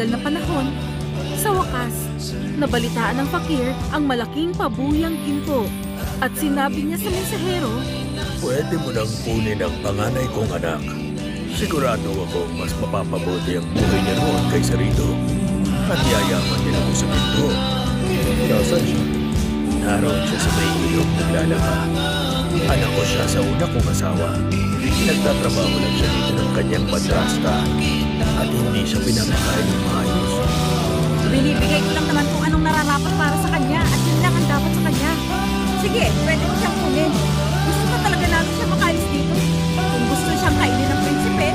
matagal na panahon, sa wakas, nabalitaan ng fakir ang malaking pabuyang ginto at sinabi niya sa mensahero, Pwede mo nang kunin ang panganay kong anak. Sigurado akong mas mapapabuti ang buhay niya roon kaysa rito. At yayaman din ako sa pinto. Nasaan siya? Naroon siya sa may ilog naglalaba. Anak ko siya sa una kong asawa. Nagtatrabaho lang siya dito ng kanyang madrasta at hindi siya pinapakain ng maayos. Binibigay ko lang naman kung anong nararapat para sa kanya at yun lang ang dapat sa kanya. Sige, pwede mo siyang kunin. Gusto ka talaga namin siya makaalis dito. Kung gusto siyang kainin ng prinsipe,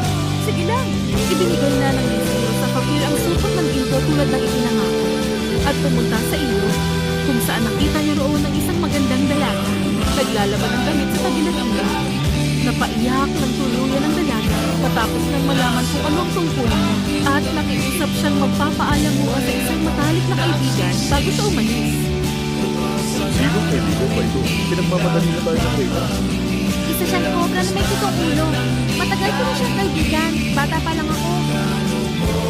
sige lang. ibinigay na ng mensahero sa fakir ang supot ng ginto tulad ng ipinangako at pumunta sa ilog kung saan nakita niya roon ng isang magandang dalaga. Naglalaban ng damit sa tabi ng ilog. Napaiyak ng tuluyan ng dalaga matapos nang malaman kung ano ang tungkulin niya at nakiusap siyang magpapaalam muna sa isang matalik na kaibigan bago siya umalis. Sino kaibigan ba ito? Pinagmamadali na tayo ng reyna. Isa siyang cobra na may pitong ulo. Matagal ko na siyang kaibigan. Bata pa lang ako.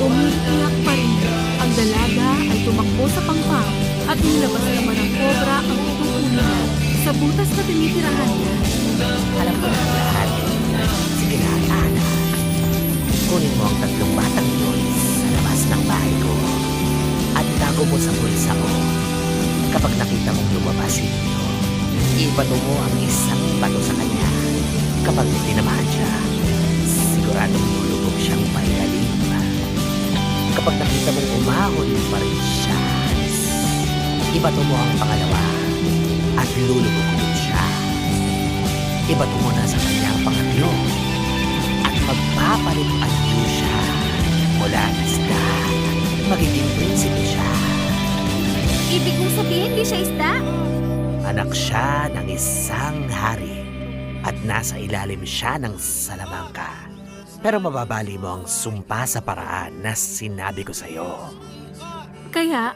Umiiyak pa rin. Ang dalaga ay tumakbo sa pangpang at nilabas naman ng cobra ang pitong ulo niya sa butas na tinitirahan niya. Alam ko na ang lahat. Sige na, anak. Kunin mo ang tatlong batang yun sa labas ng bahay ko. At tago mo sa bulsa mo. Kapag nakita mong lumabas ito, ibato mo ang isang bato sa kanya. Kapag tinamaan siya, siguradong lulubog siyang pailalim. Kapag nakita mong umahon pa rin siya, ibato mo ang pangalawa at lulubog ulit siya. Ibato mo na sa kanya ang pangatlo at magpapalipan siya mula isda. Magiging prinsipe siya. Ibig mong sabihin, di siya isda? Anak siya ng isang hari at nasa ilalim siya ng salamangka. Pero mababali mo ang sumpa sa paraan na sinabi ko sa'yo. Kaya,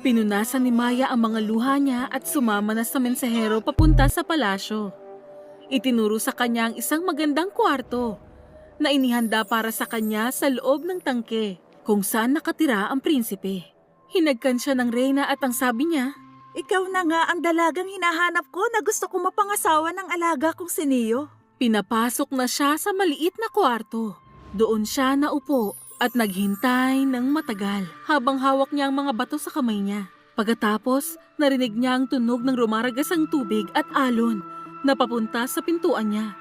pinunasan ni Maya ang mga luha niya at sumama na sa mensahero papunta sa palasyo. Itinuro sa kanya ang isang magandang kwarto na inihanda para sa kanya sa loob ng tangke kung saan nakatira ang prinsipe. Hinagkan siya ng reyna at ang sabi niya, Ikaw na nga ang dalagang hinahanap ko na gusto kong mapangasawa ng alaga kong si Neo. pinapasok na siya sa maliit na kwarto. Doon siya naupo at naghintay ng matagal habang hawak niya ang mga bato sa kamay niya. Pagkatapos, narinig niya ang tunog ng rumaragasang tubig at alon na papunta sa pintuan niya.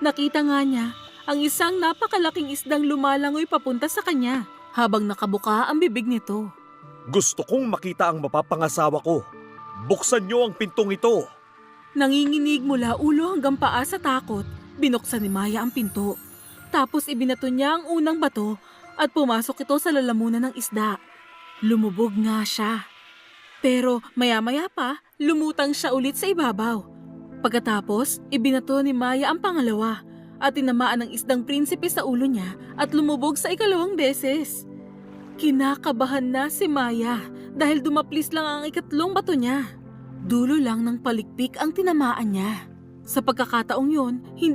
Nakita nga niya ang isang napakalaking isdang lumalangoy papunta sa kanya habang nakabuka ang bibig nito. Gusto kong makita ang mapapangasawa ko. Buksan niyo ang pintong ito. Nanginginig mula ulo hanggang paa sa takot, binuksan ni Maya ang pinto. Tapos ibinato niya ang unang bato at pumasok ito sa lalamunan ng isda. Lumubog nga siya. Pero maya-maya pa, lumutang siya ulit sa ibabaw. Pagkatapos, ibinato ni Maya ang pangalawa at tinamaan ng isdang prinsipe sa ulo niya at lumubog sa ikalawang beses. Kinakabahan na si Maya dahil dumaplis lang ang ikatlong bato niya. Dulo lang ng palikpik ang tinamaan niya. Sa pagkakataong yun, hindi